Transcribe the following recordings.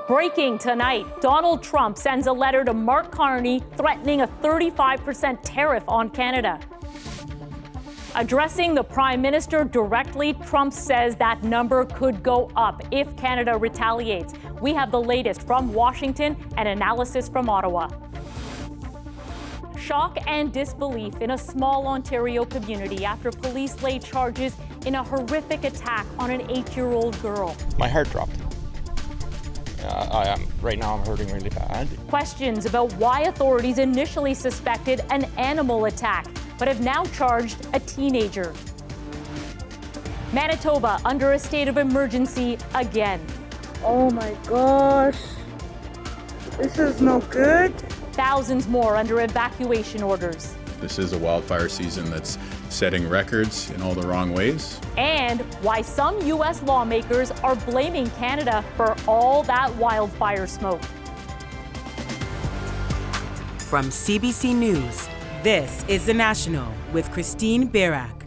Breaking tonight, Donald Trump sends a letter to Mark Carney threatening a 35% tariff on Canada. Addressing the Prime Minister directly, Trump says that number could go up if Canada retaliates. We have the latest from Washington and analysis from Ottawa. Shock and disbelief in a small Ontario community after police laid charges in a horrific attack on an 8-year-old girl. My heart dropped. Right now I'm hurting really bad. Questions about why authorities initially suspected an animal attack, but have now charged a teenager. Manitoba under a state of emergency again. Oh my gosh, this is no good. Thousands more under evacuation orders. This is a wildfire season that's setting records in all the wrong ways. And why some U.S. lawmakers are blaming Canada for all that wildfire smoke. From CBC News, this is The National with Christine Barak.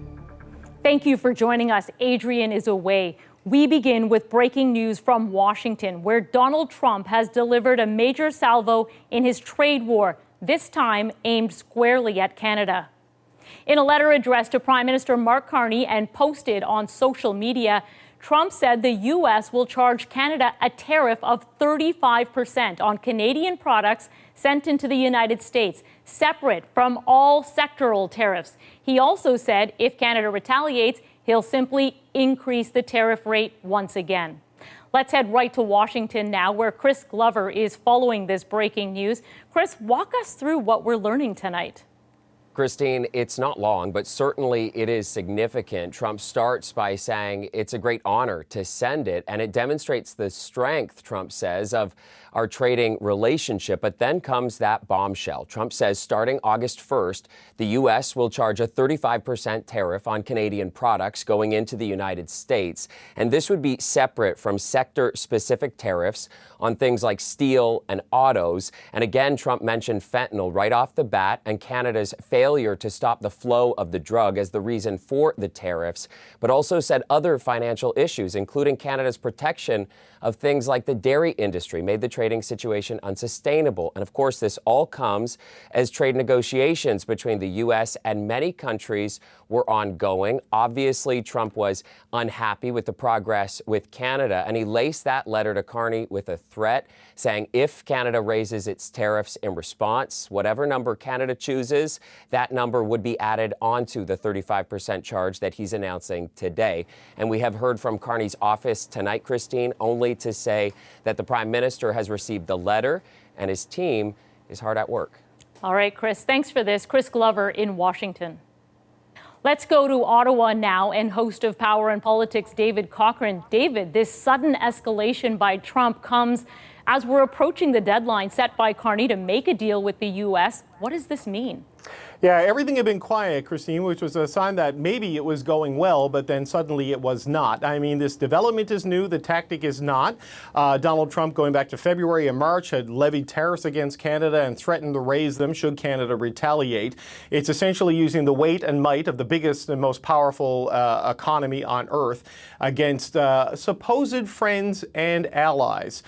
Thank you for joining us. Adrian is away. We begin with breaking news from Washington, where Donald Trump has delivered a major salvo in his trade war, this time aimed squarely at Canada. In a letter addressed to Prime Minister Mark Carney and posted on social media, Trump said the U.S. will charge Canada a tariff of 35% on Canadian products sent into the United States, separate from all sectoral tariffs. He also said if Canada retaliates, he'll simply increase the tariff rate once again. Let's head right to Washington now, where Chris Glover is following this breaking news. Chris, walk us through what we're learning tonight. Christine, it's not long, but certainly it is significant. Trump starts by saying it's a great honor to send it, and it demonstrates the strength, Trump says, of our trading relationship. But then comes that bombshell. Trump says starting August 1st, the U.S. will charge a 35% tariff on Canadian products going into the United States. And this would be separate from sector-specific tariffs on things like steel and autos. And again, Trump mentioned fentanyl right off the bat and Canada's failure to stop the flow of the drug as the reason for the tariffs, but also said other financial issues, including Canada's protection of things like the dairy industry, made the trading situation unsustainable. And of course, this all comes as trade negotiations between the U.S. and many countries were ongoing. Obviously, Trump was unhappy with the progress with Canada, and he laced that letter to Carney with a threat, saying if Canada raises its tariffs in response, whatever number Canada chooses, that number would be added onto the 35% charge that he's announcing today. And we have heard from Carney's office tonight, Christine, only to say that the Prime Minister has received the letter and his team is hard at work. All right, Chris, thanks for this. Chris Glover in Washington. Let's go to Ottawa now, and host of Power and Politics, David Cochrane. David, this sudden escalation by Trump comes as we're approaching the deadline set by Carney to make a deal with the U.S. What does this mean? Yeah, everything had been quiet, Christine, which was a sign that maybe it was going well, but then suddenly it was not. I mean, this development is new. The tactic is not. Donald Trump, going back to February and March, had levied tariffs against Canada and threatened to raise them should Canada retaliate. It's essentially using the weight and might of the biggest and most powerful economy on earth against supposed friends and allies.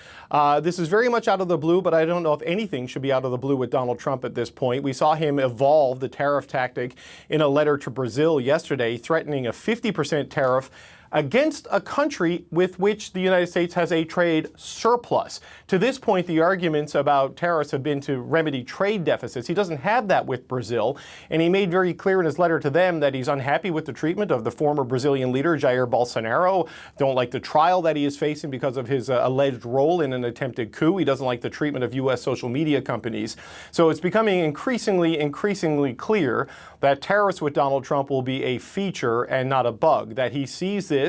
This is very much out of the blue, but I don't know if anything should be out of the blue with Donald Trump at this point. We saw him evolve the tariff tactic in a letter to Brazil yesterday, threatening a 50% tariff against a country with which the United States has a trade surplus. To this point, the arguments about tariffs have been to remedy trade deficits. He doesn't have that with Brazil, and he made very clear in his letter to them that he's unhappy with the treatment of the former Brazilian leader, Jair Bolsonaro, don't like the trial that he is facing because of his alleged role in an attempted coup. He doesn't like the treatment of U.S. social media companies. So it's becoming increasingly clear that tariffs with Donald Trump will be a feature and not a bug, that he sees this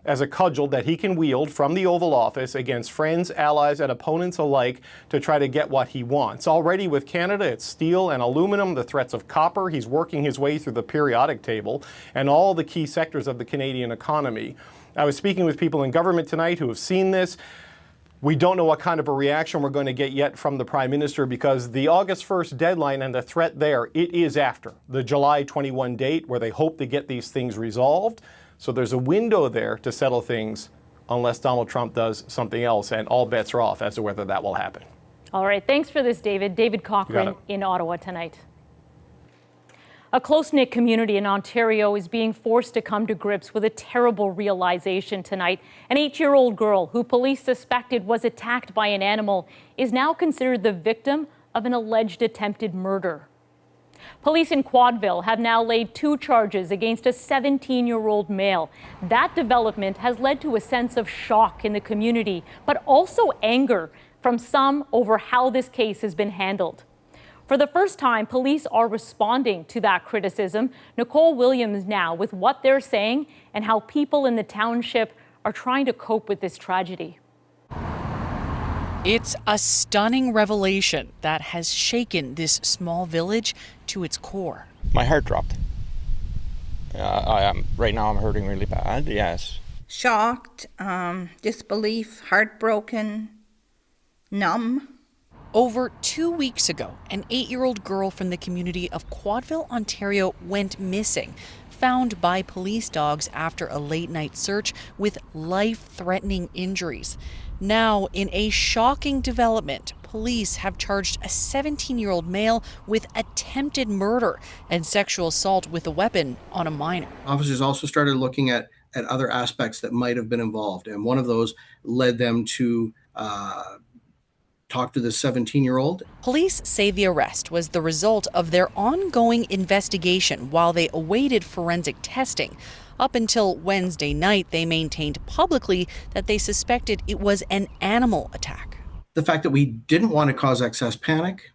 as a cudgel that he can wield from the Oval Office against friends, allies, and opponents alike to try to get what he wants. Already with Canada, it's steel and aluminum, the threats of copper. He's working his way through the periodic table and all the key sectors of the Canadian economy. I was speaking with people in government tonight who have seen this. We don't know what kind of a reaction we're going to get yet from the Prime Minister because the August 1st deadline and the threat there, it is after the July 21 date where they hope to get these things resolved. So there's a window there to settle things unless Donald Trump does something else, and all bets are off as to whether that will happen. All right, thanks for this, David. David Cochran in Ottawa tonight. A close-knit community in Ontario is being forced to come to grips with a terrible realization tonight. An 8-year-old girl who police suspected was attacked by an animal is now considered the victim of an alleged attempted murder. Police in Quadeville have now laid 2 charges against a 17-year-old male. That development has led to a sense of shock in the community, but also anger from some over how this case has been handled. For the first time, police are responding to that criticism. Nicole Williams now with what they're saying and how people in the township are trying to cope with this tragedy. It's a stunning revelation that has shaken this small village to its core. My heart dropped. Right now I'm hurting really bad, yes. Shocked, disbelief, heartbroken, numb. Over 2 weeks ago, an 8-year-old girl from the community of Quadeville, Ontario, went missing, found by police dogs after a late-night search with life-threatening injuries. Now, in a shocking development, police have charged a 17-year-old male with attempted murder and sexual assault with a weapon on a minor. Officers also started looking at other aspects that might have been involved, and one of those led them to talk to the 17-year-old. Police say the arrest was the result of their ongoing investigation while they awaited forensic testing. Up until Wednesday night, they maintained publicly that they suspected it was an animal attack. The fact that we didn't want to cause excess panic,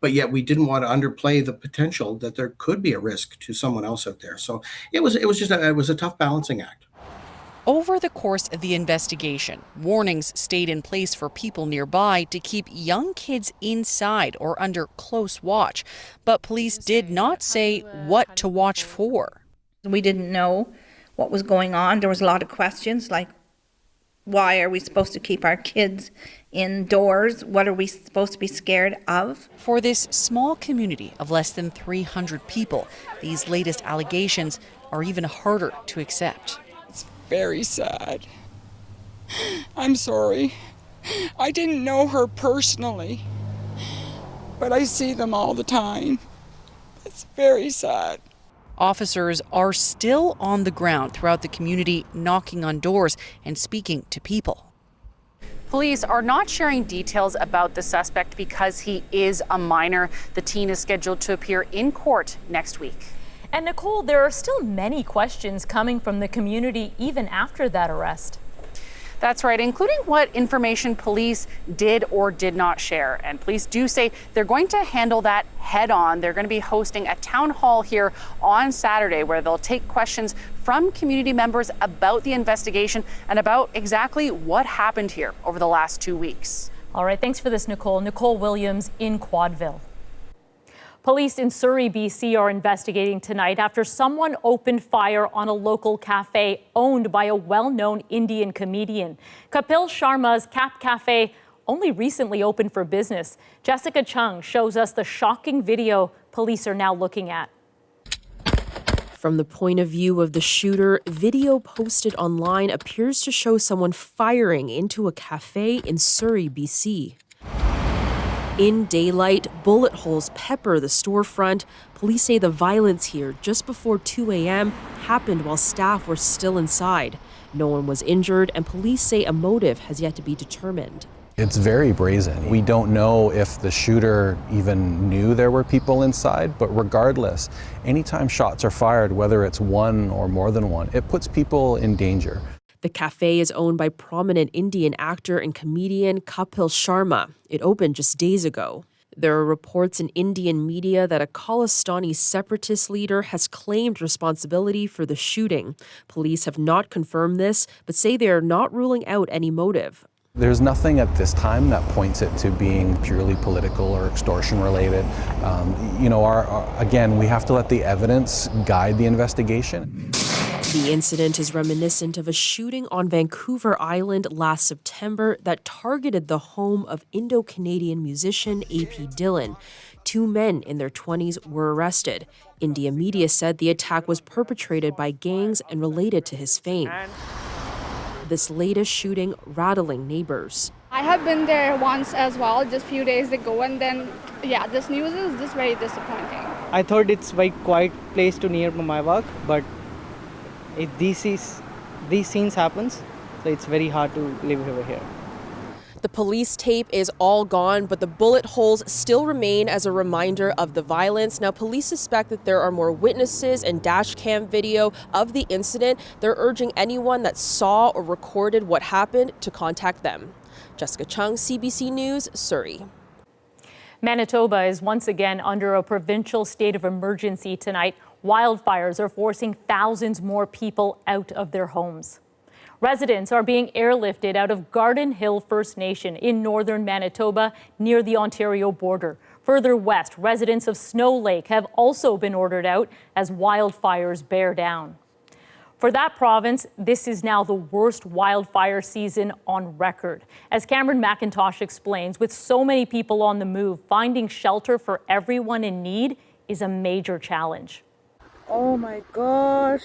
but yet we didn't want to underplay the potential that there could be a risk to someone else out there. So it was a tough balancing act. Over the course of the investigation, warnings stayed in place for people nearby to keep young kids inside or under close watch. But police did not say what to watch for. We didn't know what was going on. There was a lot of questions like, why are we supposed to keep our kids indoors? What are we supposed to be scared of? For this small community of less than 300 people, these latest allegations are even harder to accept. Very sad. I'm sorry. I didn't know her personally, but I see them all the time. It's very sad. Officers are still on the ground throughout the community, knocking on doors and speaking to people. Police are not sharing details about the suspect because he is a minor. The teen is scheduled to appear in court next week. And Nicole, there are still many questions coming from the community even after that arrest. That's right, including what information police did or did not share. And police do say they're going to handle that head on. They're going to be hosting a town hall here on Saturday where they'll take questions from community members about the investigation and about exactly what happened here over the last 2 weeks. All right, thanks for this, Nicole. Nicole Williams in Quadeville. Police in Surrey, BC are investigating tonight after someone opened fire on a local cafe owned by a well-known Indian comedian. Kapil Sharma's Cap Cafe only recently opened for business. Jessica Chung shows us the shocking video police are now looking at. From the point of view of the shooter, video posted online appears to show someone firing into a cafe in Surrey, BC. In daylight, bullet holes pepper the storefront. Police say the violence here just before 2 a.m. happened while staff were still inside. No one was injured, and police say a motive has yet to be determined. It's very brazen. We don't know if the shooter even knew there were people inside, but regardless, anytime shots are fired, whether it's one or more than one, it puts people in danger. The cafe is owned by prominent Indian actor and comedian Kapil Sharma. It opened just days ago. There are reports in Indian media that a Khalistani separatist leader has claimed responsibility for the shooting. Police have not confirmed this, but say they are not ruling out any motive. There's nothing at this time that points it to being purely political or extortion related. Again, we have to let the evidence guide the investigation. The incident is reminiscent of a shooting on Vancouver Island last September that targeted the home of Indo-Canadian musician A.P. Dillon. 2 men in their 20s were arrested. India media said the attack was perpetrated by gangs and related to his fame. this latest shooting rattling neighbors. I have been there once as well, just a few days ago, and then, yeah, this news is just very disappointing. I thought it's a very quiet place to near my work, but these scenes happens, so it's very hard to live over here. The police tape is all gone, but the bullet holes still remain as a reminder of the violence. Now, police suspect that there are more witnesses and dash cam video of the incident. They're urging anyone that saw or recorded what happened to contact them. Jessica Chung, CBC News, Surrey. Manitoba is once again under a provincial state of emergency tonight. Wildfires are forcing thousands more people out of their homes. Residents are being airlifted out of Garden Hill First Nation in northern Manitoba near the Ontario border. Further west, residents of Snow Lake have also been ordered out as wildfires bear down. For that province, this is now the worst wildfire season on record. As Cameron McIntosh explains, with so many people on the move, finding shelter for everyone in need is a major challenge. Oh my gosh.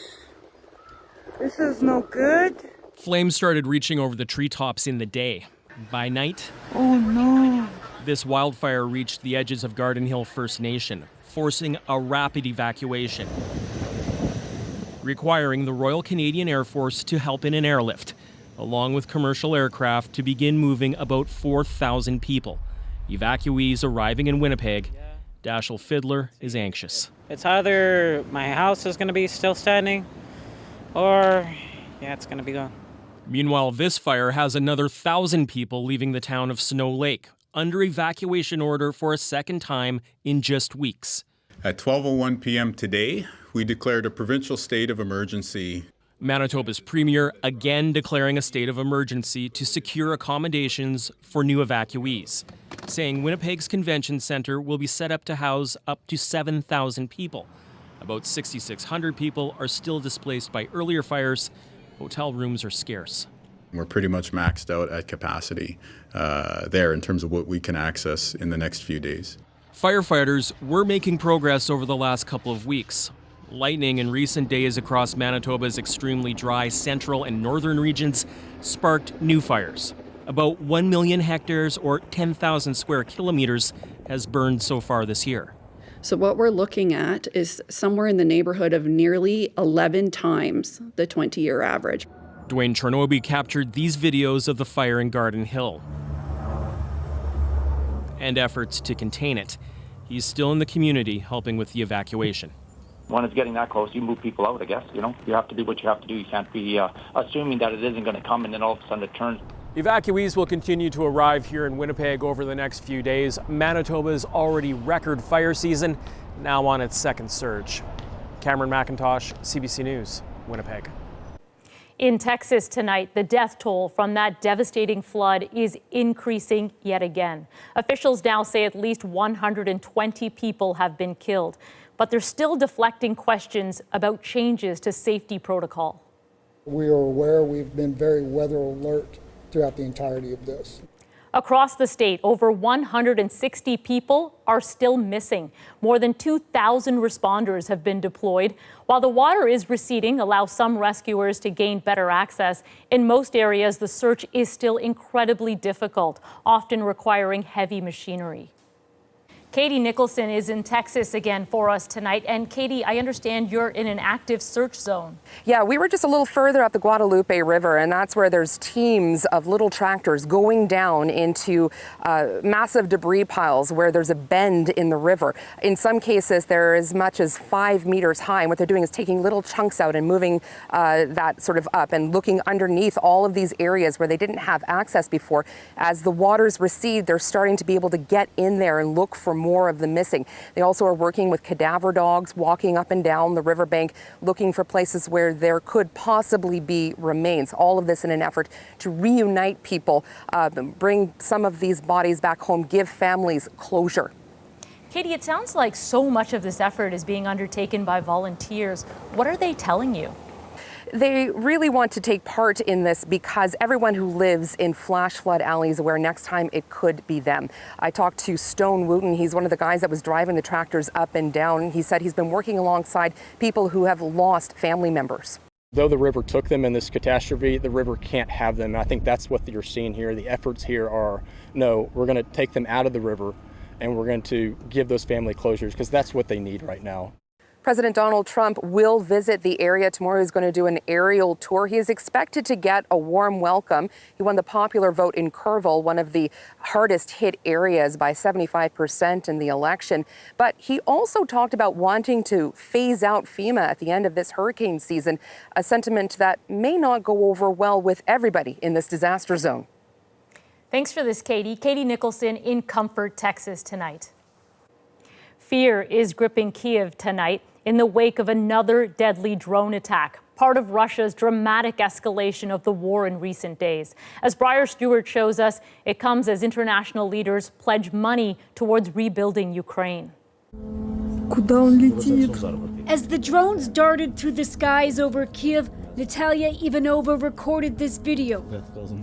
This is no good. Flames started reaching over the treetops in the day. By night, oh no. This wildfire reached the edges of Garden Hill First Nation, forcing a rapid evacuation, requiring the Royal Canadian Air Force to help in an airlift, along with commercial aircraft to begin moving about 4,000 people. Evacuees arriving in Winnipeg, Dashiell Fiddler is anxious. It's either my house is going to be still standing, or it's going to be gone. Meanwhile, this fire has another 1,000 people leaving the town of Snow Lake, under evacuation order for a second time in just weeks. At 12:01 p.m. today, we declared a provincial state of emergency. Manitoba's premier again declaring a state of emergency to secure accommodations for new evacuees, saying Winnipeg's convention centre will be set up to house up to 7,000 people. About 6,600 people are still displaced by earlier fires. Hotel rooms are scarce. We're pretty much maxed out at capacity there in terms of what we can access in the next few days. Firefighters were making progress over the last couple of weeks. Lightning in recent days across Manitoba's extremely dry central and northern regions sparked new fires. About 1 million hectares or 10,000 square kilometers has burned so far this year. So what we're looking at is somewhere in the neighborhood of nearly 11 times the 20-year average. Dwayne Chernoby captured these videos of the fire in Garden Hill and efforts to contain it. He's still in the community helping with the evacuation. When it's getting that close, you move people out, I guess. You know, you have to do what you have to do. You can't be assuming that it isn't going to come and then all of a sudden it turns. Evacuees will continue to arrive here in Winnipeg over the next few days. Manitoba's already record fire season, now on its second surge. Cameron McIntosh, CBC News, Winnipeg. In Texas tonight, the death toll from that devastating flood is increasing yet again. Officials now say at least 120 people have been killed, but they're still deflecting questions about changes to safety protocol. We are aware, we've been very weather alert throughout the entirety of this. Across the state, over 160 people are still missing. More than 2,000 responders have been deployed. While the water is receding, allow some rescuers to gain better access. In most areas, the search is still incredibly difficult, often requiring heavy machinery. Katie Nicholson is in Texas again for us tonight. And Katie, I understand you're in an active search zone. Yeah, we were just a little further up the Guadalupe River, and that's where there's teams of little tractors going down into massive debris piles where there's a bend in the river. In some cases, they're as much as 5 meters high. And what they're doing is taking little chunks out and moving that sort of up and looking underneath all of these areas where they didn't have access before. As the waters recede, they're starting to be able to get in there and look for more of the missing. They also are working with cadaver dogs, walking up and down the riverbank, looking for places where there could possibly be remains. All of this in an effort to reunite people, bring some of these bodies back home, give families closure. Katie, it sounds like so much of this effort is being undertaken by volunteers. What are they telling you? They really want to take part in this because everyone who lives in flash flood alleys is aware next time it could be them. I talked to Stone Wooten. He's one of the guys that was driving the tractors up and down. He said he's been working alongside people who have lost family members. Though the river took them in this catastrophe, the river can't have them. I think that's what you're seeing here. The efforts here are, no, we're going to take them out of the river and we're going to give those family closures because that's what they need right now. President Donald Trump will visit the area tomorrow. He's going to do an aerial tour. He is expected to get a warm welcome. He won the popular vote in Kerrville, one of the hardest hit areas, by 75% in the election. But he also talked about wanting to phase out FEMA at the end of this hurricane season, a sentiment that may not go over well with everybody in this disaster zone. Thanks for this, Katie. Katie Nicholson in Comfort, Texas tonight. Fear is gripping Kyiv tonight in the wake of another deadly drone attack, part of Russia's dramatic escalation of the war in recent days. As Briar Stewart shows us, it comes as international leaders pledge money towards rebuilding Ukraine. As the drones darted through the skies over Kyiv, Natalia Ivanova recorded this video.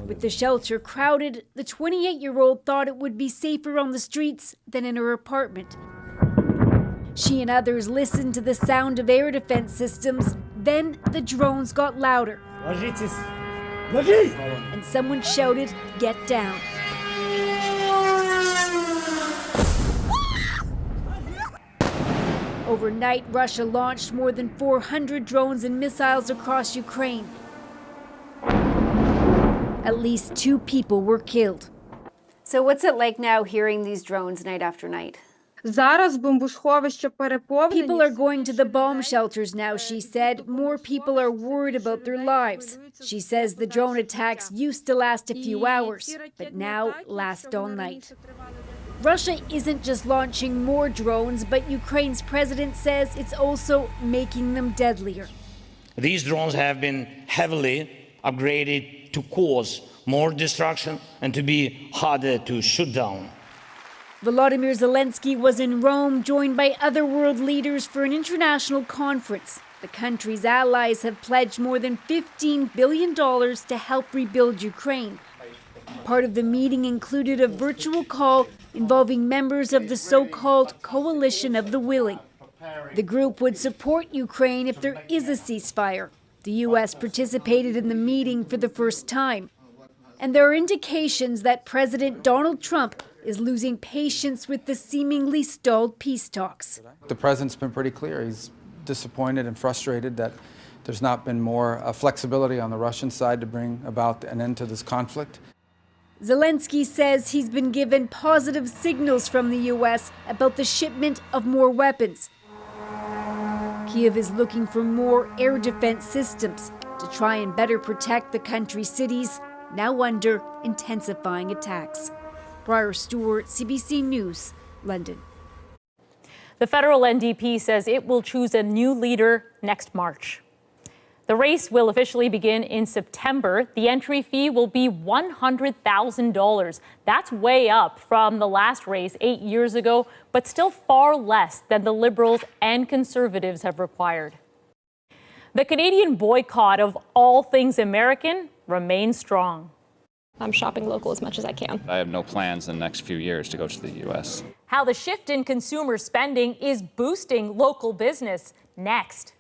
With the shelter crowded, the 28-year-old thought it would be safer on the streets than in her apartment. She and others listened to the sound of air defense systems. Then the drones got louder. And someone shouted, "Get down." Overnight, Russia launched more than 400 drones and missiles across Ukraine. At least 2 people were killed. So what's it like now hearing these drones night after night? People are going to the bomb shelters now, she said. More people are worried about their lives. She says the drone attacks used to last a few hours, but now last all night. Russia isn't just launching more drones, but Ukraine's president says it's also making them deadlier. These drones have been heavily upgraded to cause more destruction and to be harder to shoot down. Volodymyr Zelensky was in Rome, joined by other world leaders for an international conference. The country's allies have pledged more than $15 billion to help rebuild Ukraine. Part of the meeting included a virtual call involving members of the so-called Coalition of the Willing. The group would support Ukraine if there is a ceasefire. The U.S. participated in the meeting for the first time. And there are indications that President Donald Trump is losing patience with the seemingly stalled peace talks. The president's been pretty clear. He's disappointed and frustrated that there's not been more flexibility on the Russian side to bring about an end to this conflict. Zelensky says he's been given positive signals from the U.S. about the shipment of more weapons. Kyiv is looking for more air defense systems to try and better protect the country's cities, now under intensifying attacks. Briar Stewart, CBC News, London. The federal NDP says it will choose a new leader next March. The race will officially begin in September. The entry fee will be $100,000. That's way up from the last race 8 years ago, but still far less than the Liberals and Conservatives have required. The Canadian boycott of all things American remains strong. I'm shopping local as much as I can. I have no plans in the next few years to go to the U.S. How the shift in consumer spending is boosting local business next.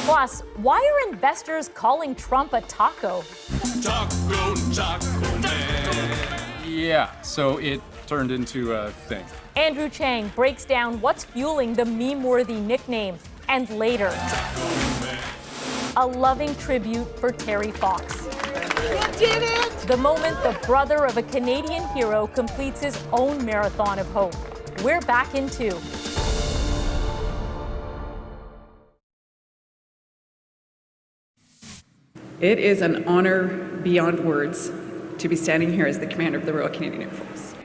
Plus, why are investors calling Trump a taco? Taco man. Yeah, so it turned into a thing. Andrew Chang breaks down what's fueling the meme-worthy nickname. And later, a loving tribute for Terry Fox. You did it! The moment the brother of a Canadian hero completes his own marathon of hope. We're back in 2. It is an honor beyond words to be standing here as the commander of the Royal Canadian Air Force.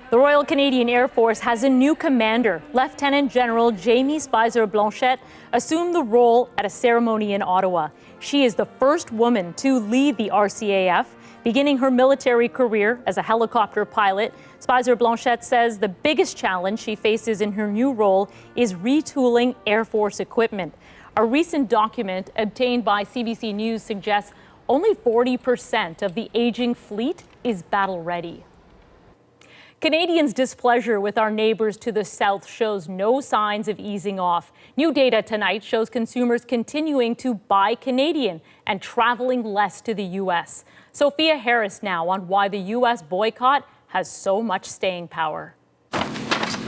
The Royal Canadian Air Force has a new commander. Lieutenant General Jamie Speiser-Blanchet assumed the role at a ceremony in Ottawa. She is the first woman to lead the RCAF, beginning her military career as a helicopter pilot. Speiser-Blanchet says the biggest challenge she faces in her new role is retooling Air Force equipment. A recent document obtained by CBC News suggests only 40% of the aging fleet is battle ready. Canadians' displeasure with our neighbors to the south shows no signs of easing off. New data tonight shows consumers continuing to buy Canadian and traveling less to the U.S. Sophia Harris now on why the U.S. boycott has so much staying power.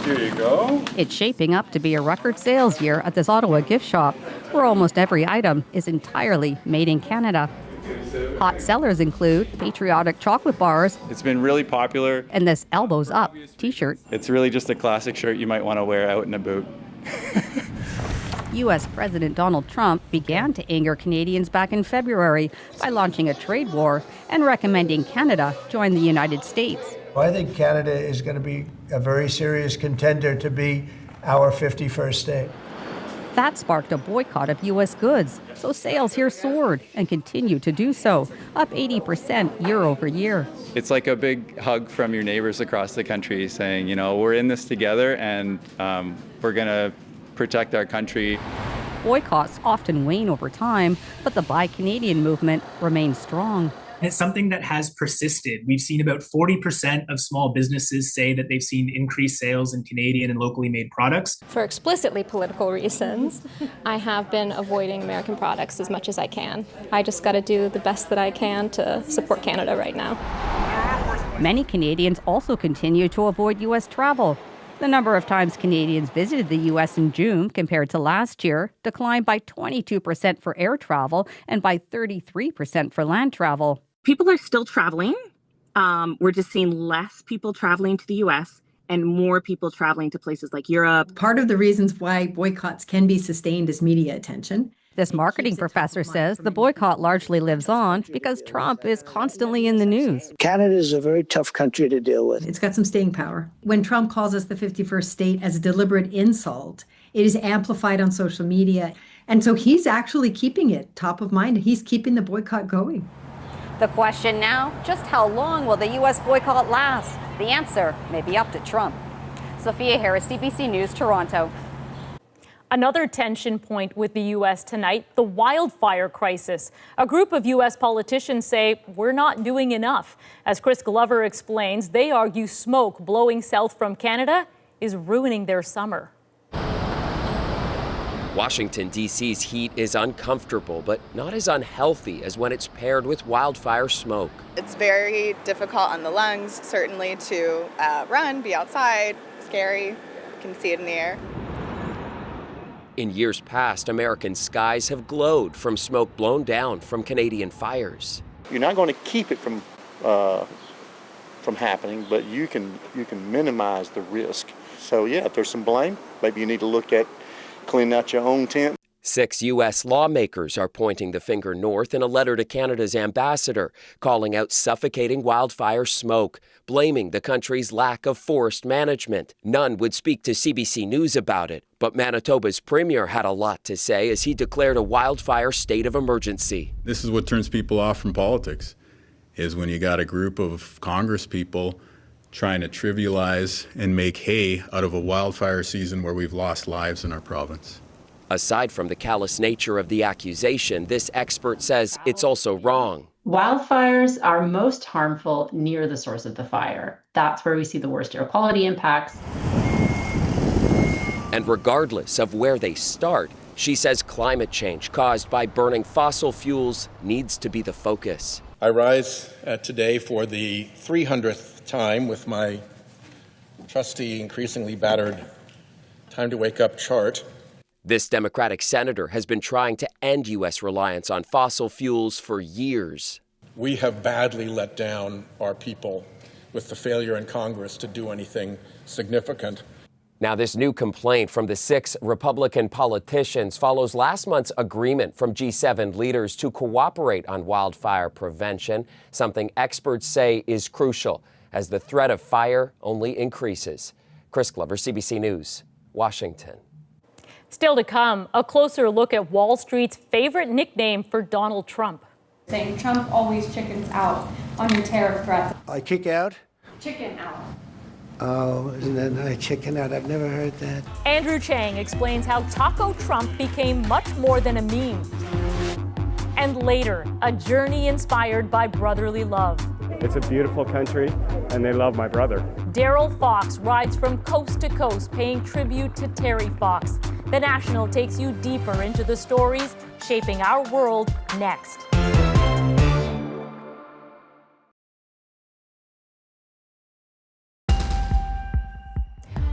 Here you go. It's shaping up to be a record sales year at this Ottawa gift shop, where almost every item is entirely made in Canada. Hot sellers include patriotic chocolate bars. It's been really popular. And this elbows up t-shirt. It's really just a classic shirt you might want to wear out and about. U.S. President Donald Trump began to anger Canadians back in February by launching a trade war and recommending Canada join the United States. I think Canada is going to be a very serious contender to be our 51st state. That sparked a boycott of U.S. goods, so sales here soared and continue to do so, up 80% year over year. It's like a big hug from your neighbors across the country saying, you know, we're in this together and we're going to protect our country. Boycotts often wane over time, but the Buy Canadian movement remains strong. It's something that has persisted. We've seen about 40% of small businesses say that they've seen increased sales in Canadian and locally made products. For explicitly political reasons, I have been avoiding American products as much as I can. I just got to do the best that I can to support Canada right now. Many Canadians also continue to avoid U.S. travel. The number of times Canadians visited the U.S. in June compared to last year declined by 22% for air travel and by 33% for land travel. People are still traveling. We're just seeing less people traveling to the U.S. and more people traveling to places like Europe. Part of the reasons why boycotts can be sustained is media attention. This marketing professor says the boycott largely lives on because Trump is constantly in the news. Canada is a very tough country to deal with. It's got some staying power. When Trump calls us the 51st state as a deliberate insult, it is amplified on social media. And so he's actually keeping it top of mind. He's keeping the boycott going. The question now, just how long will the U.S. boycott last? The answer may be up to Trump. Sophia Harris, CBC News, Toronto. Another tension point with the U.S. tonight, the wildfire crisis. A group of U.S. politicians say we're not doing enough. As Chris Glover explains, they argue smoke blowing south from Canada is ruining their summer. Washington, D.C.'s heat is uncomfortable, but not as unhealthy as when it's paired with wildfire smoke. It's very difficult on the lungs, certainly to run, be outside, scary. You can see it in the air. In years past, American skies have glowed from smoke blown down from Canadian fires. You're not going to keep it from happening, but you can minimize the risk. So yeah, if there's some blame, maybe you need to look at cleaning out your own tent. 6 U.S. lawmakers are pointing the finger north in a letter to Canada's ambassador, calling out suffocating wildfire smoke, blaming the country's lack of forest management. None would speak to CBC News about it, but Manitoba's premier had a lot to say as he declared a wildfire state of emergency. This is what turns people off from politics, is when you got a group of Congress people trying to trivialize and make hay out of a wildfire season where we've lost lives in our province. Aside from the callous nature of the accusation, this expert says it's also wrong. Wildfires are most harmful near the source of the fire. That's where we see the worst air quality impacts. And regardless of where they start, she says climate change caused by burning fossil fuels needs to be the focus. I rise today for the 300th time with my trusty, increasingly battered Time to Wake Up chart. This Democratic senator has been trying to end U.S. reliance on fossil fuels for years. We have badly let down our people with the failure in Congress to do anything significant. Now, this new complaint from the 6 Republican politicians follows last month's agreement from G7 leaders to cooperate on wildfire prevention, something experts say is crucial as the threat of fire only increases. Chris Glover, CBC News, Washington. Still to come, a closer look at Wall Street's favorite nickname for Donald Trump. Saying Trump always chickens out on your tariff threats. I kick out? Chicken out. Oh, isn't that nice? Chicken out. I've never heard that. Andrew Chang explains how Taco Trump became much more than a meme. And later, a journey inspired by brotherly love. It's a beautiful country, and they love my brother. Daryl Fox rides from coast to coast, paying tribute to Terry Fox. The National takes you deeper into the stories shaping our world next.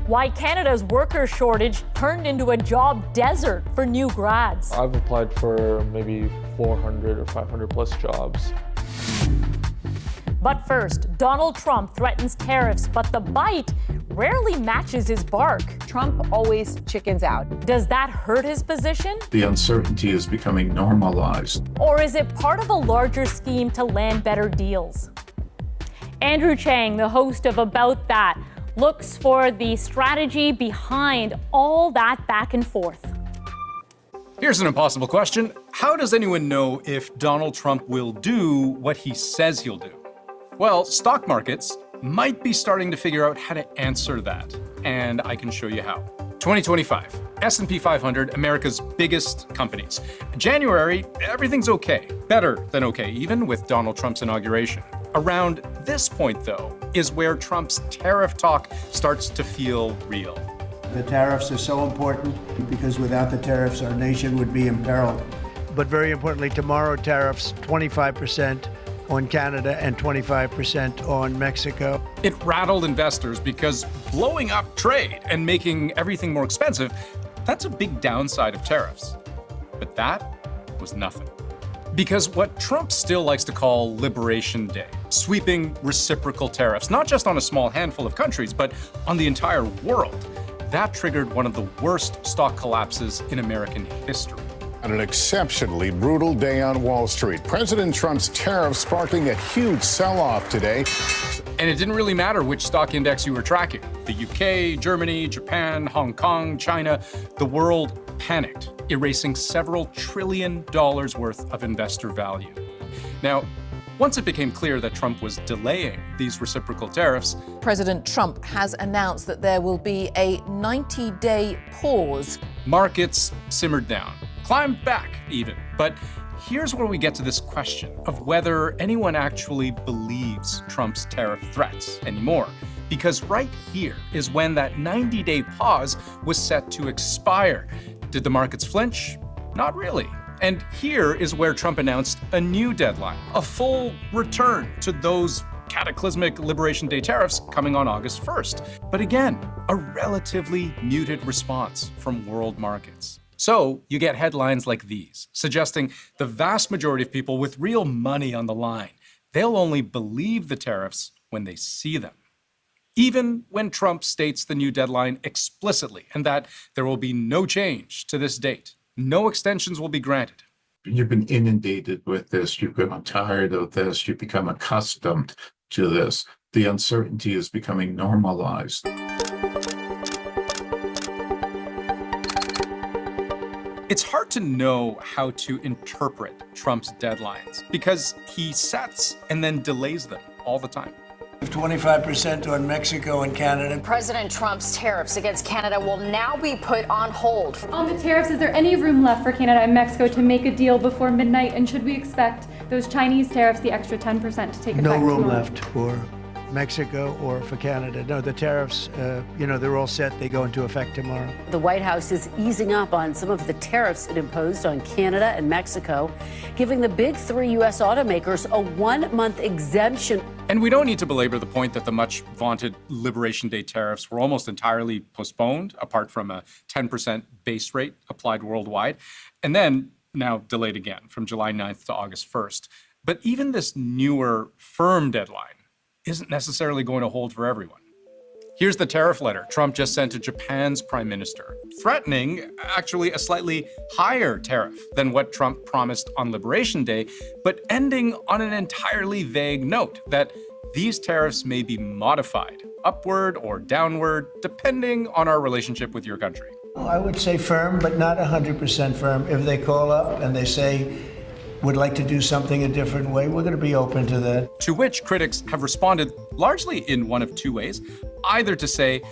Why Canada's worker shortage turned into a job desert for new grads. I've applied for maybe 400 or 500 plus jobs. But first, Donald Trump threatens tariffs, but the bite rarely matches his bark. Trump always chickens out. Does that hurt his position? The uncertainty is becoming normalized. Or is it part of a larger scheme to land better deals? Andrew Chang, the host of About That, looks for the strategy behind all that back and forth. Here's an impossible question. How does anyone know if Donald Trump will do what he says he'll do? Well, stock markets might be starting to figure out how to answer that, and I can show you how. 2025, S&P 500, America's biggest companies. January, everything's okay. Better than okay, even with Donald Trump's inauguration. Around this point, though, is where Trump's tariff talk starts to feel real. The tariffs are so important because without the tariffs, our nation would be imperiled. But very importantly, tomorrow tariffs 25% on Canada and 25% on Mexico. It rattled investors because blowing up trade and making everything more expensive, that's a big downside of tariffs. But that was nothing. Because what Trump still likes to call Liberation Day, sweeping reciprocal tariffs, not just on a small handful of countries, but on the entire world, that triggered one of the worst stock collapses in American history. On an exceptionally brutal day on Wall Street, President Trump's tariffs sparking a huge sell-off today. And it didn't really matter which stock index you were tracking. The UK, Germany, Japan, Hong Kong, China, the world panicked, erasing several $1 trillion worth of investor value. Now, once it became clear that Trump was delaying these reciprocal tariffs, President Trump has announced that there will be a 90-day pause. Markets simmered down, climbed back even. But here's where we get to this question of whether anyone actually believes Trump's tariff threats anymore. Because right here is when that 90-day pause was set to expire. Did the markets flinch? Not really. And here is where Trump announced a new deadline, a full return to those cataclysmic Liberation Day tariffs coming on August 1st. But again, a relatively muted response from world markets. So you get headlines like these, suggesting the vast majority of people with real money on the line, they'll only believe the tariffs when they see them. Even when Trump states the new deadline explicitly and that there will be no change to this date. No extensions will be granted. You've been inundated with this. You've become tired of this. You've become accustomed to this. The uncertainty is becoming normalized. It's hard to know how to interpret Trump's deadlines because he sets and then delays them all the time. 25% on Mexico and Canada. President Trump's tariffs against Canada will now be put on hold. On the tariffs, is there any room left for Canada and Mexico to make a deal before midnight? And should we expect those Chinese tariffs, the extra 10%, to take effect No room tomorrow? left for Mexico or for Canada. No, the tariffs, they're all set. They go into effect tomorrow. The White House is easing up on some of the tariffs it imposed on Canada and Mexico, giving the big three U.S. automakers a 1-month exemption. And we don't need to belabor the point that the much vaunted Liberation Day tariffs were almost entirely postponed, apart from a 10% base rate applied worldwide, and then now delayed again from July 9th to August 1st. But even this newer, firm deadline isn't necessarily going to hold for everyone. Here's the tariff letter Trump just sent to Japan's Prime Minister, threatening actually a slightly higher tariff than what Trump promised on Liberation Day, but ending on an entirely vague note that these tariffs may be modified upward or downward, depending on our relationship with your country. I would say firm, but not 100% firm. If they call up and they say, would like to do something a different way, we're going to be open to that. To which critics have responded largely in one of two ways. Either to say,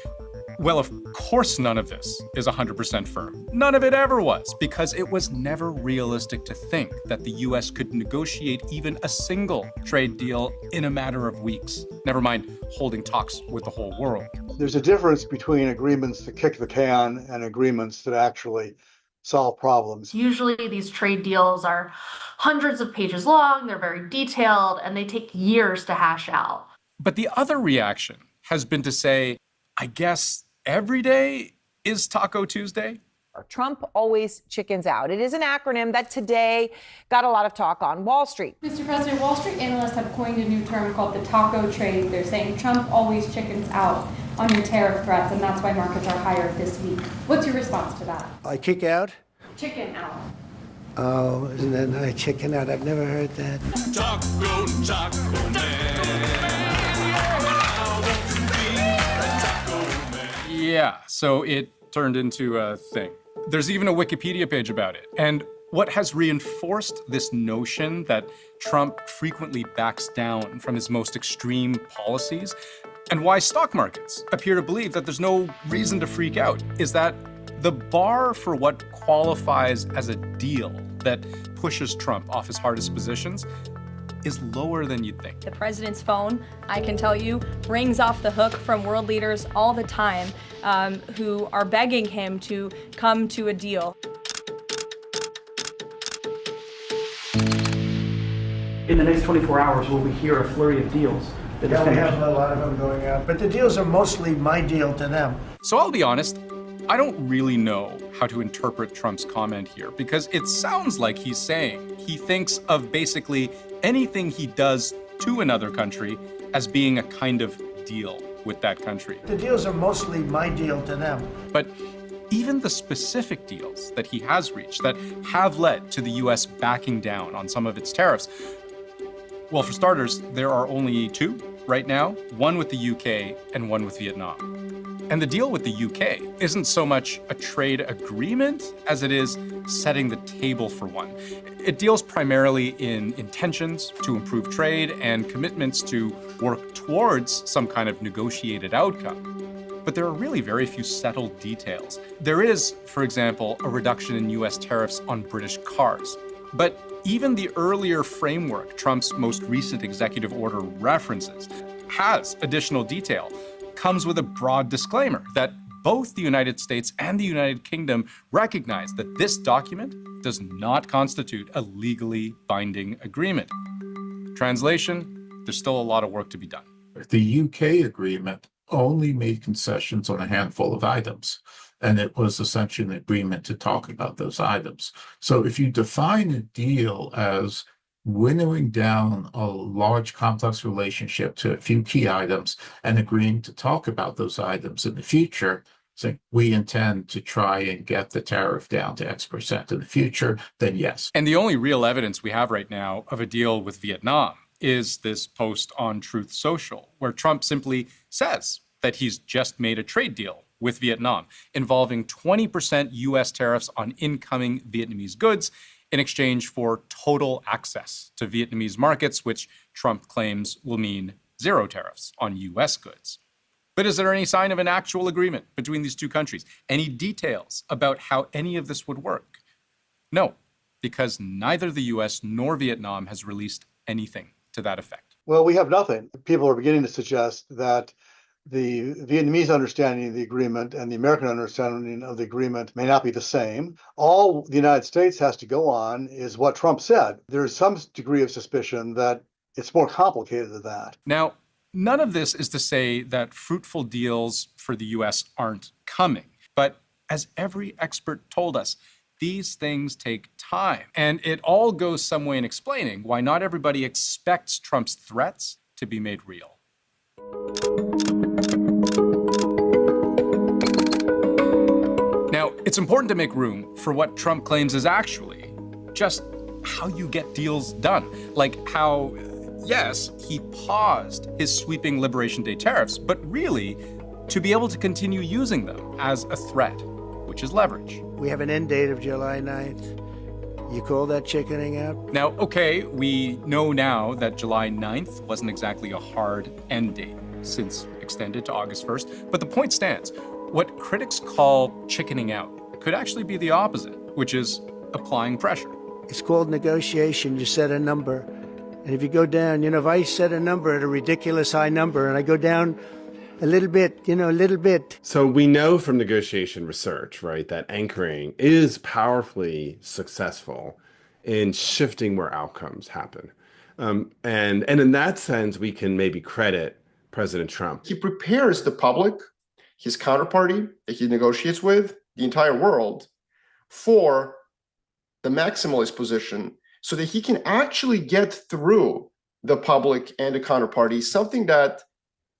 Well, of course none of this is 100% firm. None of it ever was, because it was never realistic to think that the U.S. could negotiate even a single trade deal in a matter of weeks, never mind holding talks with the whole world. There's a difference between agreements that kick the can and agreements that actually solve problems. Usually these trade deals are hundreds of pages long, they're very detailed, and they take years to hash out. But the other reaction has been to say, I guess every day is Taco Tuesday? Trump always chickens out. It is an acronym that today got a lot of talk on Wall Street. Mr. President, Wall Street analysts have coined a new term called the taco trade. They're saying Trump always chickens out on your tariff threats, and that's why markets are higher this week. What's your response to that? I kick out? Chicken out. Oh, isn't that nice? Chicken out. I've never heard that. Taco Man. Yeah, so it turned into a thing. There's even a Wikipedia page about it. And what has reinforced this notion that Trump frequently backs down from his most extreme policies, and why stock markets appear to believe that there's no reason to freak out, is that the bar for what qualifies as a deal that pushes Trump off his hardest positions is lower than you'd think. The president's phone, I can tell you, rings off the hook from world leaders all the time who are begging him to come to a deal. In the next 24 hours, will we hear a flurry of deals? Yeah, we have a lot of them going out, but the deals are mostly my deal to them. So I'll be honest, I don't really know how to interpret Trump's comment here, because it sounds like he's saying he thinks of basically anything he does to another country as being a kind of deal with that country. The deals are mostly my deal to them. But even the specific deals that he has reached that have led to the U.S. backing down on some of its tariffs, well, for starters, there are only two right now, one with the UK and one with Vietnam. And the deal with the UK isn't so much a trade agreement as it is setting the table for one. It deals primarily in intentions to improve trade and commitments to work towards some kind of negotiated outcome. But there are really very few settled details. There is, for example, a reduction in US tariffs on British cars. But even the earlier framework Trump's most recent executive order references has additional detail, comes with a broad disclaimer that both the United States and the United Kingdom recognize that this document does not constitute a legally binding agreement. Translation, there's still a lot of work to be done. The UK agreement only made concessions on a handful of items, and it was essentially an agreement to talk about those items. So if you define a deal as winnowing down a large complex relationship to a few key items and agreeing to talk about those items in the future, saying we intend to try and get the tariff down to X% in the future, then yes. And the only real evidence we have right now of a deal with Vietnam is this post on Truth Social, where Trump simply says that he's just made a trade deal with Vietnam involving 20% US tariffs on incoming Vietnamese goods in exchange for total access to Vietnamese markets, which Trump claims will mean zero tariffs on US goods. But is there any sign of an actual agreement between these two countries? Any details about how any of this would work? No, because neither the US nor Vietnam has released anything to that effect. Well, we have nothing. People are beginning to suggest that the Vietnamese understanding of the agreement and the American understanding of the agreement may not be the same. All the United States has to go on is what Trump said. There's some degree of suspicion that it's more complicated than that. Now, none of this is to say that fruitful deals for the U.S. aren't coming. But as every expert told us, these things take time. And it all goes some way in explaining why not everybody expects Trump's threats to be made real. Now, it's important to make room for what Trump claims is actually just how you get deals done. Like how, yes, he paused his sweeping Liberation Day tariffs, but really to be able to continue using them as a threat, which is leverage. We have an end date of July 9th. You call that chickening out? Now, okay, we know now that July 9th wasn't exactly a hard end date, since extended to August 1st, but the point stands. What critics call chickening out could actually be the opposite, which is applying pressure. It's called negotiation. You set a number. And if you go down, if I set a number at a ridiculous high number and I go down a little bit, a little bit. So we know from negotiation research, right, that anchoring is powerfully successful in shifting where outcomes happen. And in that sense, we can maybe credit President Trump. He prepares the public, his counterparty that he negotiates with, the entire world, for the maximalist position so that he can actually get through the public and the counterparty, something that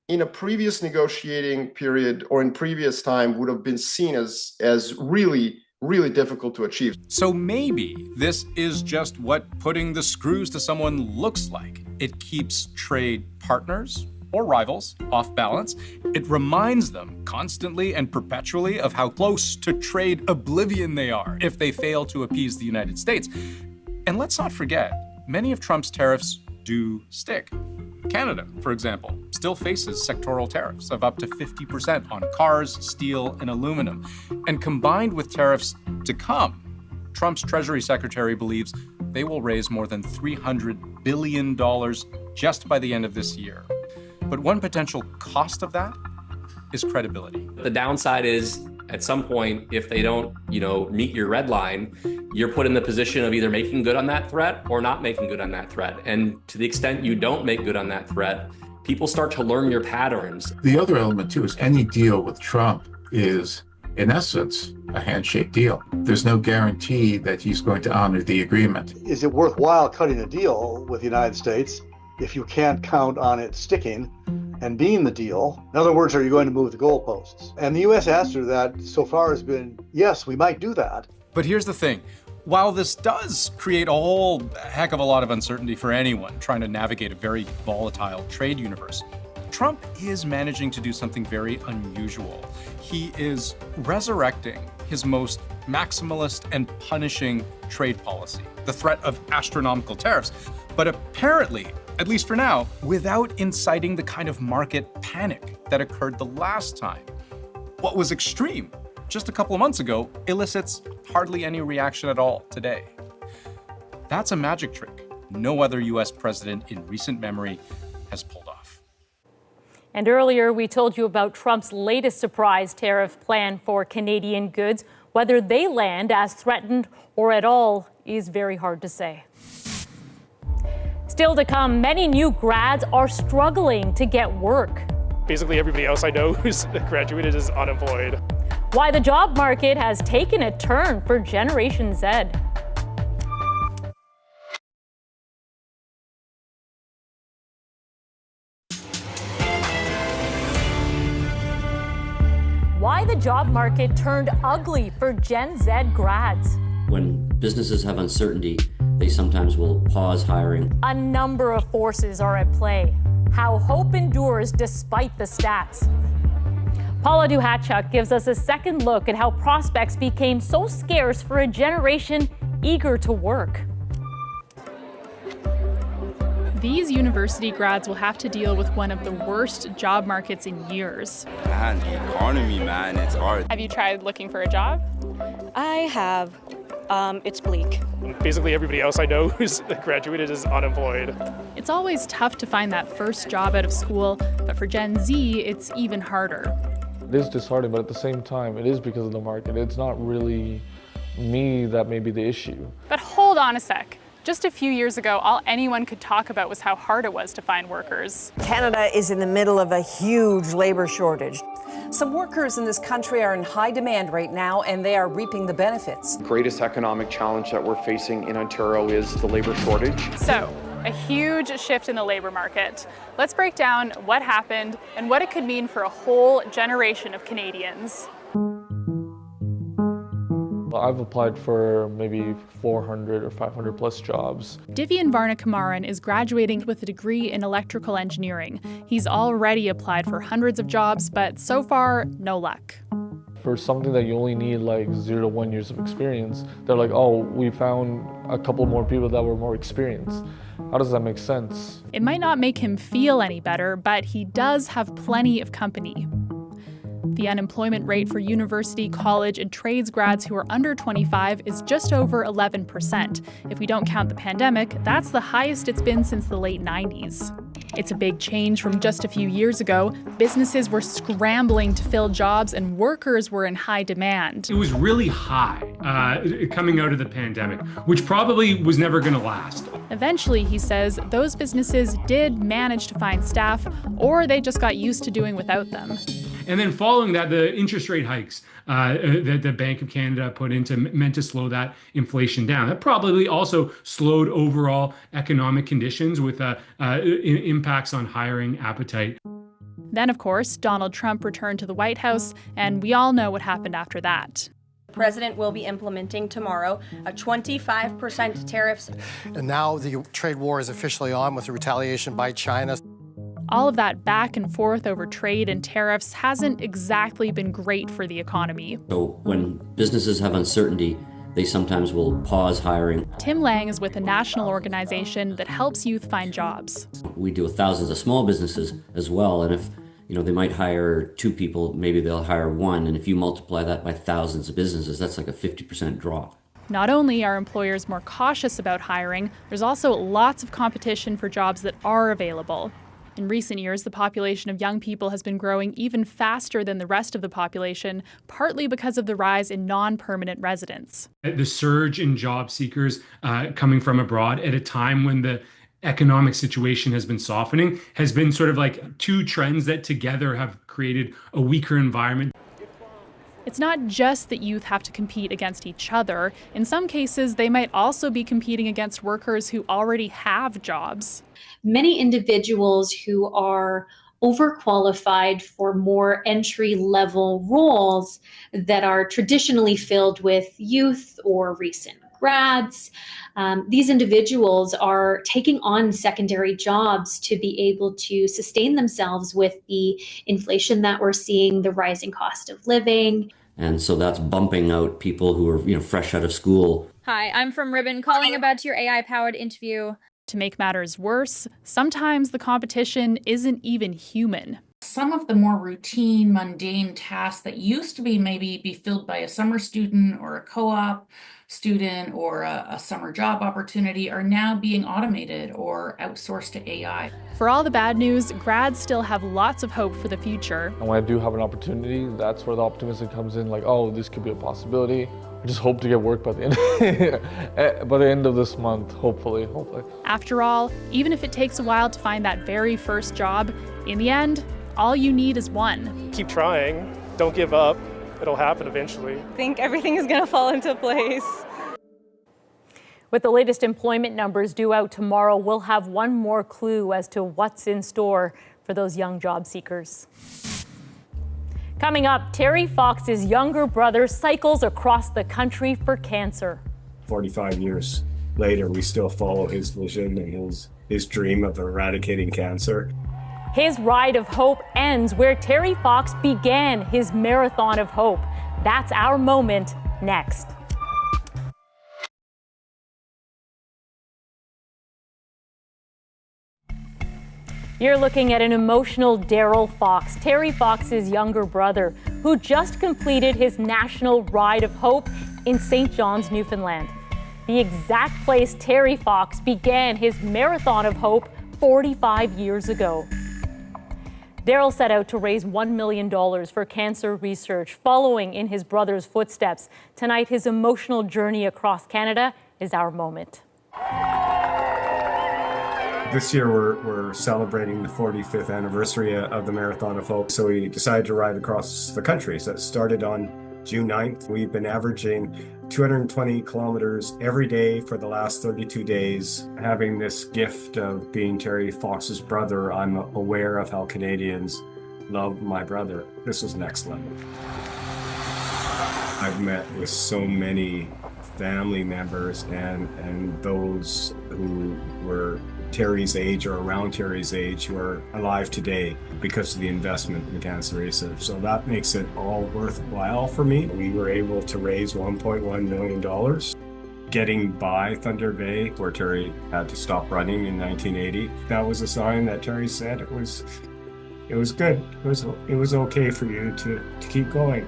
in a previous negotiating period or in previous time would have been seen as really, really difficult to achieve. So maybe this is just what putting the screws to someone looks like. It keeps trade partners or rivals off balance. It reminds them constantly and perpetually of how close to trade oblivion they are if they fail to appease the United States. And let's not forget, many of Trump's tariffs do stick. Canada, for example, still faces sectoral tariffs of up to 50% on cars, steel, and aluminum. And combined with tariffs to come, Trump's Treasury Secretary believes they will raise more than $300 billion just by the end of this year. But one potential cost of that is credibility. The downside is, at some point, if they don't, meet your red line, you're put in the position of either making good on that threat or not making good on that threat. And to the extent you don't make good on that threat, people start to learn your patterns. The other element, too, is any deal with Trump is, in essence, a handshake deal. There's no guarantee that he's going to honor the agreement. Is it worthwhile cutting a deal with the United States if you can't count on it sticking and being the deal? In other words, are you going to move the goalposts? And the U.S. answer to that so far has been, yes, we might do that. But here's the thing. While this does create a whole heck of a lot of uncertainty for anyone trying to navigate a very volatile trade universe, Trump is managing to do something very unusual. He is resurrecting his most maximalist and punishing trade policy, the threat of astronomical tariffs, but apparently, at least for now, without inciting the kind of market panic that occurred the last time. What was extreme just a couple of months ago elicits hardly any reaction at all today. That's a magic trick no other US president in recent memory has pulled off. And earlier, we told you about Trump's latest surprise tariff plan for Canadian goods. Whether they land as threatened or at all is very hard to say. Still to come, many new grads are struggling to get work. Basically, everybody else I know who's graduated is unemployed. Why the job market has taken a turn for Generation Z. Why the job market turned ugly for Gen Z grads. When businesses have uncertainty, they sometimes will pause hiring. A number of forces are at play. How hope endures despite the stats. Paula Duhatchuk gives us a second look at how prospects became so scarce for a generation eager to work. These university grads will have to deal with one of the worst job markets in years. Man, the economy, man, it's hard. Have you tried looking for a job? I have. It's bleak. Basically, everybody else I know who's graduated is unemployed. It's always tough to find that first job out of school, but for Gen Z, it's even harder. It is disheartening, but at the same time, it is because of the market. It's not really me that may be the issue. But hold on a sec. Just a few years ago, all anyone could talk about was how hard it was to find workers. Canada is in the middle of a huge labor shortage. Some workers in this country are in high demand right now, and they are reaping the benefits. The greatest economic challenge that we're facing in Ontario is the labor shortage. So, a huge shift in the labor market. Let's break down what happened and what it could mean for a whole generation of Canadians. I've applied for maybe 400 or 500 plus jobs. Divyan Varnakumaran is graduating with a degree in electrical engineering. He's already applied for hundreds of jobs, but so far, no luck. For something that you only need like 0 to 1 years of experience, they're like, oh, we found a couple more people that were more experienced. How does that make sense? It might not make him feel any better, but he does have plenty of company. The unemployment rate for university, college, and trades grads who are under 25 is just over 11%. If we don't count the pandemic, that's the highest it's been since the late 90s. It's a big change from just a few years ago. Businesses were scrambling to fill jobs and workers were in high demand. It was really high coming out of the pandemic, which probably was never going to last. Eventually, he says, those businesses did manage to find staff, or they just got used to doing without them. And then following that, the interest rate hikes that the Bank of Canada put into meant to slow that inflation down. That probably also slowed overall economic conditions with impacts on hiring appetite. Then, of course, Donald Trump returned to the White House, and we all know what happened after that. The president will be implementing tomorrow a 25% tariffs. And now the trade war is officially on with the retaliation by China. All of that back and forth over trade and tariffs hasn't exactly been great for the economy. So when businesses have uncertainty, they sometimes will pause hiring. Tim Lang is with a national organization that helps youth find jobs. We deal with thousands of small businesses as well, and if they might hire 2 people, maybe they'll hire 1, and if you multiply that by thousands of businesses, that's like a 50% drop. Not only are employers more cautious about hiring, there's also lots of competition for jobs that are available. In recent years, the population of young people has been growing even faster than the rest of the population, partly because of the rise in non-permanent residents. The surge in job seekers coming from abroad at a time when the economic situation has been softening has been sort of like 2 trends that together have created a weaker environment. It's not just that youth have to compete against each other. In some cases, they might also be competing against workers who already have jobs. Many individuals who are overqualified for more entry-level roles that are traditionally filled with youth or recent grads. These individuals are taking on secondary jobs to be able to sustain themselves with the inflation that we're seeing, the rising cost of living. And so that's bumping out people who are, fresh out of school. Hi, I'm from Ribbon, calling about your AI-powered interview. To make matters worse, sometimes the competition isn't even human. Some of the more routine, mundane tasks that used to be filled by a summer student or a co-op student or a summer job opportunity are now being automated or outsourced to AI. For all the bad news, grads still have lots of hope for the future. And when I do have an opportunity, that's where the optimism comes in, like, oh, this could be a possibility. I just hope to get work by the end of this month, hopefully. After all, even if it takes a while to find that very first job, in the end, all you need is one. Keep trying. Don't give up. It'll happen eventually. I think everything is going to fall into place. With the latest employment numbers due out tomorrow, we'll have one more clue as to what's in store for those young job seekers. Coming up, Terry Fox's younger brother cycles across the country for cancer. 45 years later, we still follow his vision and his dream of eradicating cancer. His ride of hope ends where Terry Fox began his marathon of hope. That's our moment next. You're looking at an emotional Daryl Fox, Terry Fox's younger brother, who just completed his national ride of hope in St. John's, Newfoundland. The exact place Terry Fox began his marathon of hope 45 years ago. Daryl set out to raise $1 million for cancer research, following in his brother's footsteps. Tonight, his emotional journey across Canada is our moment. This year, we're celebrating the 45th anniversary of the Marathon of Hope, so we decided to ride across the country. So it started on June 9th. We've been averaging 220 kilometers every day for the last 32 days. Having this gift of being Terry Fox's brother, I'm aware of how Canadians love my brother. This was next level. I've met with so many family members and those who were Terry's age or around Terry's age who are alive today because of the investment in cancer research. So that makes it all worthwhile for me. We were able to raise $1.1 million. Getting by Thunder Bay, where Terry had to stop running in 1980, that was a sign that Terry said it was it was good. It was okay for you to keep going.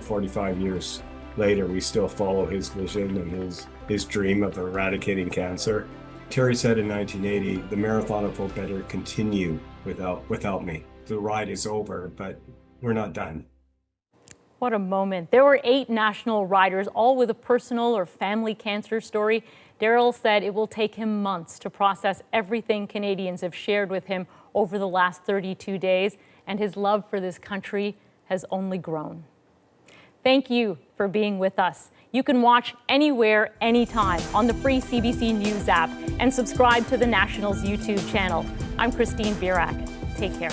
45 years later, we still follow his vision and his dream of eradicating cancer. Terry said in 1980, the Marathon of Hope better continue without me. The ride is over, but we're not done. What a moment. There were 8 national riders, all with a personal or family cancer story. Daryl said it will take him months to process everything Canadians have shared with him over the last 32 days, and his love for this country has only grown. Thank you for being with us. You can watch anywhere, anytime on the free CBC News app and subscribe to the National's YouTube channel. I'm Christine Birak. Take care.